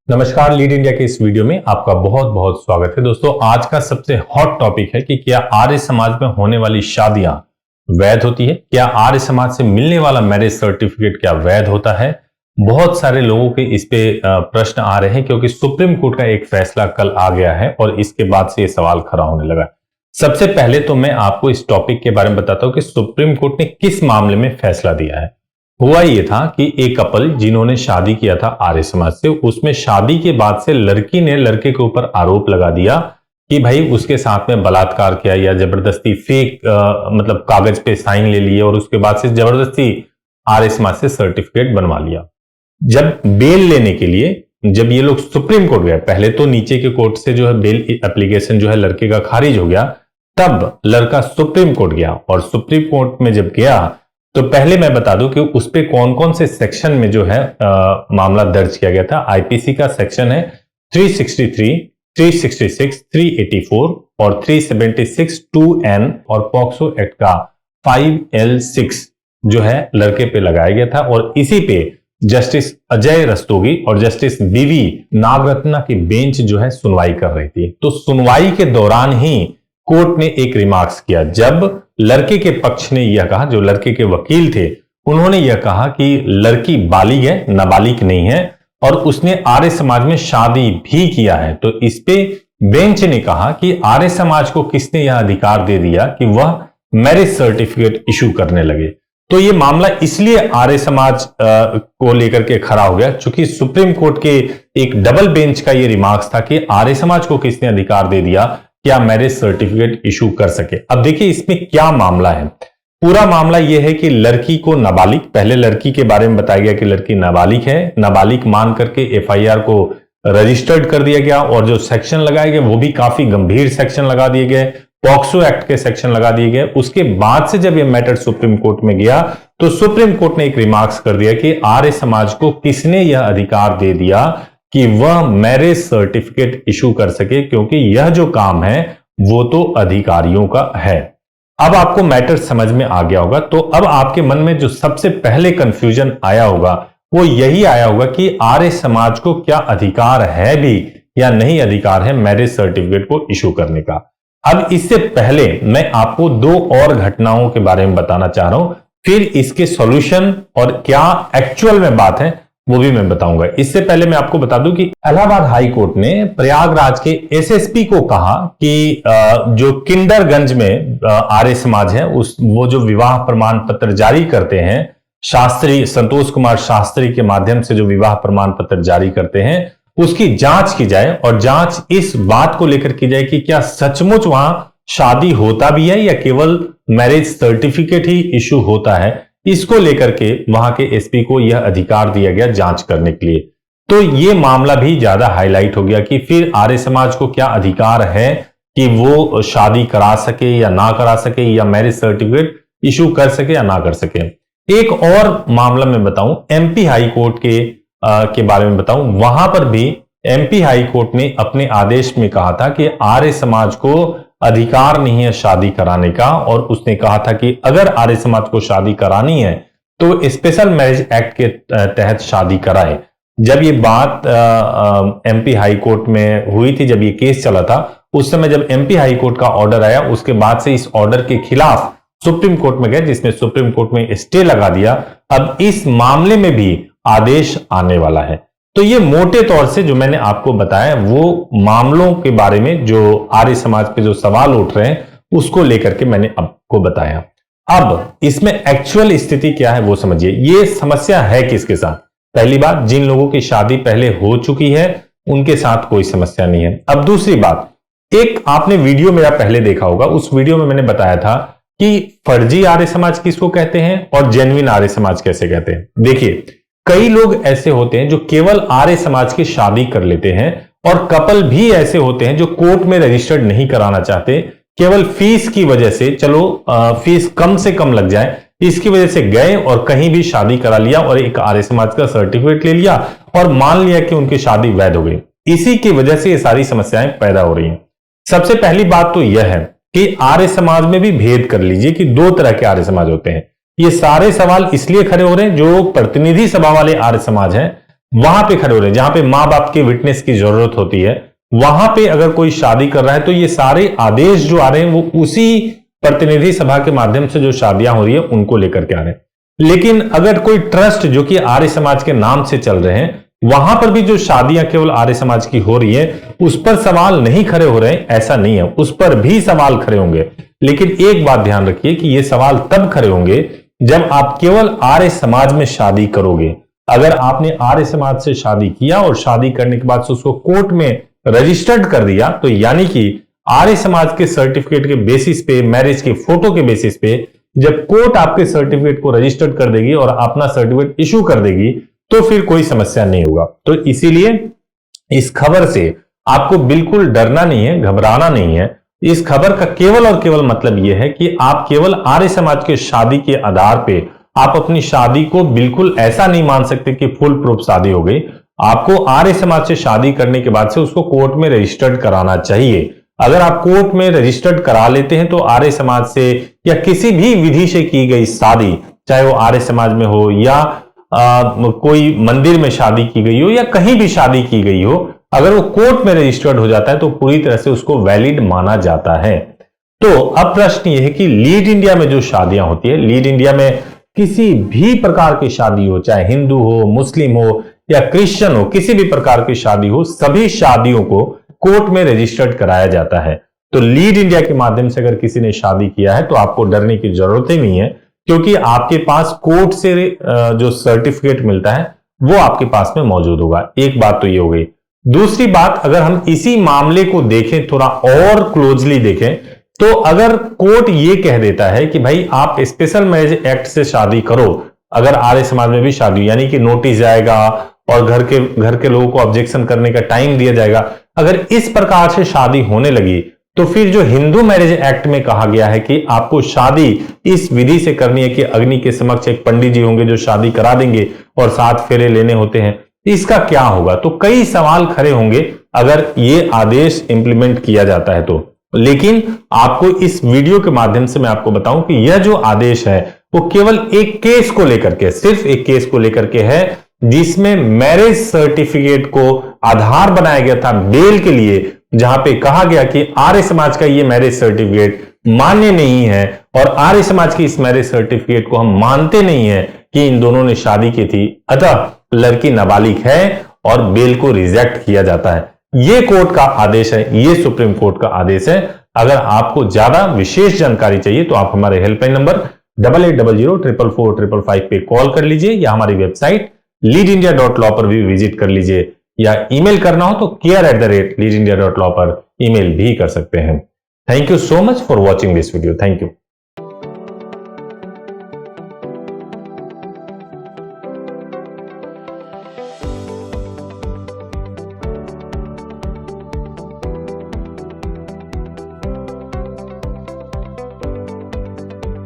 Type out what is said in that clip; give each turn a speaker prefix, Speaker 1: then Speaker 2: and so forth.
Speaker 1: नमस्कार, lead India के इस वीडियो में आपका बहुत बहुत स्वागत है। दोस्तों, आज का सबसे हॉट टॉपिक है कि क्या आर्य समाज में होने वाली शादियां वैध होती है? क्या आर्य समाज से मिलने वाला मैरिज सर्टिफिकेट क्या वैध होता है? बहुत सारे लोगों के इस पे प्रश्न आ रहे हैं क्योंकि सुप्रीम कोर्ट का एक फैसला कल आ गया है और इसके बाद से ये सवाल खड़ा होने लगा। सबसे पहले तो मैं आपको इस टॉपिक के बारे में बताता हूं कि सुप्रीम कोर्ट ने किस मामले में फैसला दिया है। हुआ ये था कि एक कपल जिन्होंने शादी किया था आर्य समाज से, उसमें शादी के बाद से लड़की ने लड़के के ऊपर आरोप लगा दिया कि भाई उसके साथ में बलात्कार किया या जबरदस्ती फेक मतलब कागज पे साइन ले लिए और उसके बाद से जबरदस्ती आर्य समाज से सर्टिफिकेट बनवा लिया। जब बेल लेने के लिए जब ये लोग सुप्रीम कोर्ट गए, पहले तो नीचे के कोर्ट से जो है बेल एप्लीकेशन जो है लड़के का खारिज हो गया, तब लड़का सुप्रीम कोर्ट गया और सुप्रीम कोर्ट में जब गया तो पहले मैं बता दूं कि उस पे कौन कौन से सेक्शन में जो है मामला दर्ज किया गया था। आईपीसी का सेक्शन है 363, 366, 384 और 376 2N और पॉक्सो एक्ट का 5L6 जो है लड़के पे लगाया गया था और इसी पे जस्टिस अजय रस्तोगी और जस्टिस बीवी नागरत्ना की बेंच जो है सुनवाई कर रही थी। तो सुनवाई के दौरान ही कोर्ट ने एक रिमार्क्स किया। जब लड़के के पक्ष ने यह कहा, जो लड़के के वकील थे उन्होंने यह कहा कि लड़की बालिग है, नाबालिग नहीं है और उसने आर्य समाज में शादी भी किया है। तो इस पे बेंच ने कहा कि आर्य समाज को किसने यह अधिकार दे दिया कि वह मैरिज सर्टिफिकेट इशू करने लगे। तो यह मामला इसलिए आर्य समाज को लेकर के खड़ा हो गया चूंकि सुप्रीम कोर्ट के एक डबल बेंच का यह रिमार्क्स था कि आर्य समाज को किसने अधिकार दे दिया क्या मैरिज सर्टिफिकेट इशू कर सके। अब देखिए इसमें क्या मामला है। पूरा मामला यह है कि लड़की को नाबालिग, पहले लड़की के बारे में बताया गया कि लड़की नाबालिग है, नाबालिग मान करके एफआईआर को रजिस्टर्ड कर दिया गया और जो सेक्शन लगाए गए वो भी काफी गंभीर सेक्शन लगा दिए गए, पॉक्सो एक्ट के सेक्शन लगा दिए गए। उसके बाद से जब यह मैटर सुप्रीम कोर्ट में गया तो सुप्रीम कोर्ट ने एक रिमार्क्स कर दिया कि आर्य समाज को किसने यह अधिकार दे दिया कि वह मैरिज सर्टिफिकेट इशू कर सके, क्योंकि यह जो काम है वो तो अधिकारियों का है। अब आपको मैटर समझ में आ गया होगा, तो अब आपके मन में जो सबसे पहले कंफ्यूजन आया होगा वो यही आया होगा कि आर्य समाज को क्या अधिकार है भी या नहीं अधिकार है मैरिज सर्टिफिकेट को इशू करने का। अब इससे पहले मैं आपको दो और घटनाओं के बारे में बताना चाह रहा हूं, फिर इसके सॉल्यूशन और क्या एक्चुअल में बात है वो भी मैं बताऊंगा। इससे पहले मैं आपको बता दूं कि इलाहाबाद हाई कोर्ट ने प्रयागराज के एसएसपी को कहा कि जो किंडरगंज में आर्य समाज है वो जो विवाह प्रमाण पत्र जारी करते हैं, शास्त्री संतोष कुमार शास्त्री के माध्यम से जो विवाह प्रमाण पत्र जारी करते हैं उसकी जांच की जाए और जांच इस बात को लेकर की जाए कि क्या सचमुच वहां शादी होता भी है या केवल मैरिज सर्टिफिकेट ही इशू होता है। इसको लेकर के वहां के एसपी को यह अधिकार दिया गया जांच करने के लिए। तो यह मामला भी ज्यादा हाईलाइट हो गया कि फिर आर्य समाज को क्या अधिकार है कि वो शादी करा सके या ना करा सके या मैरिज सर्टिफिकेट इशू कर सके या ना कर सके। एक और मामला मैं बताऊं, एमपी हाई कोर्ट के बारे में बताऊं, वहां पर भी एमपी हाई कोर्ट ने अपने आदेश में कहा था कि आर्य समाज को अधिकार नहीं है शादी कराने का और उसने कहा था कि अगर आर्य समाज को शादी करानी है तो स्पेशल मैरिज एक्ट के तहत शादी कराए। जब ये बात एमपी हाई कोर्ट में हुई थी, जब ये केस चला था, उस समय जब एमपी हाई कोर्ट का ऑर्डर आया उसके बाद से इस ऑर्डर के खिलाफ सुप्रीम कोर्ट में गए जिसमें सुप्रीम कोर्ट में स्टे लगा दिया। अब इस मामले में भी आदेश आने वाला है। तो ये मोटे तौर से जो मैंने आपको बताया वो मामलों के बारे में जो आर्य समाज पे जो सवाल उठ रहे हैं उसको लेकर के मैंने आपको बताया। अब इसमें एक्चुअल स्थिति क्या है वो समझिए। ये समस्या है किसके साथ? पहली बात, जिन लोगों की शादी पहले हो चुकी है उनके साथ कोई समस्या नहीं है। अब दूसरी बात, एक आपने वीडियो मेरा पहले देखा होगा, उस वीडियो में मैंने बताया था कि फर्जी आर्य समाज किसको कहते हैं और जेन्युइन आर्य समाज कैसे कहते हैं। देखिए, कई लोग ऐसे होते हैं जो केवल आर्य समाज की शादी कर लेते हैं और कपल भी ऐसे होते हैं जो कोर्ट में रजिस्टर्ड नहीं कराना चाहते, केवल फीस की वजह से, चलो फीस कम से कम लग जाए इसकी वजह से गए और कहीं भी शादी करा लिया और एक आर्य समाज का सर्टिफिकेट ले लिया और मान लिया कि उनकी शादी वैध हो गई। इसी की वजह से ये सारी समस्याएं पैदा हो रही हैं। सबसे पहली बात तो यह है कि आर्य समाज में भी भेद कर लीजिए कि दो तरह के आर्य समाज होते हैं। ये सारे सवाल इसलिए खड़े हो रहे हैं जो प्रतिनिधि सभा वाले आर्य समाज हैं वहां पे खड़े हो रहे हैं, जहां पे मां बाप के विटनेस की जरूरत होती है, वहां पे अगर कोई शादी कर रहा है तो ये सारे आदेश जो आ रहे हैं वो उसी प्रतिनिधि सभा के माध्यम से जो शादियां हो रही है उनको लेकर के आ रहे हैं। लेकिन अगर कोई ट्रस्ट जो कि आर्य समाज के नाम से चल रहे हैं, वहां पर भी जो शादियां केवल आर्य समाज की हो रही है उस पर सवाल नहीं खड़े हो रहे हैं, ऐसा नहीं है, उस पर भी सवाल खड़े होंगे। लेकिन एक बात ध्यान रखिए कि ये सवाल तब खड़े होंगे जब आप केवल आर्य समाज में शादी करोगे। अगर आपने आर्य समाज से शादी किया और शादी करने के बाद से उसको कोर्ट में रजिस्टर्ड कर दिया, तो यानी कि आर्य समाज के सर्टिफिकेट के बेसिस पे, मैरिज के फोटो के बेसिस पे जब कोर्ट आपके सर्टिफिकेट को रजिस्टर्ड कर देगी और अपना सर्टिफिकेट इशू कर देगी तो फिर कोई समस्या नहीं होगा। तो इसीलिए इस खबर से आपको बिल्कुल डरना नहीं है, घबराना नहीं है। इस खबर का केवल और केवल मतलब यह है कि आप केवल आर्य समाज के शादी के आधार पे आप अपनी शादी को बिल्कुल ऐसा नहीं मान सकते कि फुल प्रूफ शादी हो गई। आपको आर्य समाज से शादी करने के बाद से उसको कोर्ट में रजिस्टर्ड कराना चाहिए। अगर आप कोर्ट में रजिस्टर्ड करा लेते हैं तो आर्य समाज से या किसी भी विधि से की गई शादी, चाहे वो आर्य समाज में हो या कोई मंदिर में शादी की गई हो या कहीं भी शादी की गई हो, अगर वो कोर्ट में रजिस्टर्ड हो जाता है तो पूरी तरह से उसको वैलिड माना जाता है। तो अब प्रश्न यह है कि लीड इंडिया में जो शादियां होती है, लीड इंडिया में किसी भी प्रकार की शादी हो, चाहे हिंदू हो, मुस्लिम हो या क्रिश्चियन हो, किसी भी प्रकार की शादी हो, सभी शादियों को कोर्ट में रजिस्टर्ड कराया जाता है। तो लीड इंडिया के माध्यम से अगर किसी ने शादी किया है तो आपको डरने की जरूरत ही नहीं है, क्योंकि आपके पास कोर्ट से जो सर्टिफिकेट मिलता है वो आपके पास में मौजूद होगा। एक बात तो ये हो गई। दूसरी बात, अगर हम इसी मामले को देखें, थोड़ा और क्लोजली देखें, तो अगर कोर्ट ये कह देता है कि भाई आप स्पेशल मैरिज एक्ट से शादी करो, अगर आर्य समाज में भी शादी, यानी कि नोटिस जाएगा और घर के लोगों को ऑब्जेक्शन करने का टाइम दिया जाएगा, अगर इस प्रकार से शादी होने लगी तो फिर जो हिंदू मैरिज एक्ट में कहा गया है कि आपको शादी इस विधि से करनी है कि अग्नि के समक्ष एक पंडित जी होंगे जो शादी करा देंगे और 7 फेरे लेने होते हैं, इसका क्या होगा? तो कई सवाल खड़े होंगे अगर ये आदेश इंप्लीमेंट किया जाता है तो। लेकिन आपको इस वीडियो के माध्यम से मैं आपको बताऊं कि यह जो आदेश है वो केवल एक केस को लेकर के, सिर्फ एक केस को लेकर के है जिसमें मैरिज सर्टिफिकेट को आधार बनाया गया था बेल के लिए, जहां पे कहा गया कि आर्य समाज का ये मैरिज सर्टिफिकेट मान्य नहीं है और आर्य समाज की इस मैरिज सर्टिफिकेट को हम मानते नहीं है कि इन दोनों ने शादी की थी, अतः लड़की नाबालिग है और बेल को रिजेक्ट किया जाता है। ये कोर्ट का आदेश है, ये सुप्रीम कोर्ट का आदेश है। अगर आपको ज्यादा विशेष जानकारी चाहिए तो आप हमारे हेल्पलाइन नंबर 8800444555 पे कॉल कर लीजिए या हमारी वेबसाइट leadindia.law पर भी विजिट कर लीजिए, या ईमेल करना हो तो care@leadindia.law पर ईमेल भी कर सकते हैं। Thank you so much for watching this video. Thank you.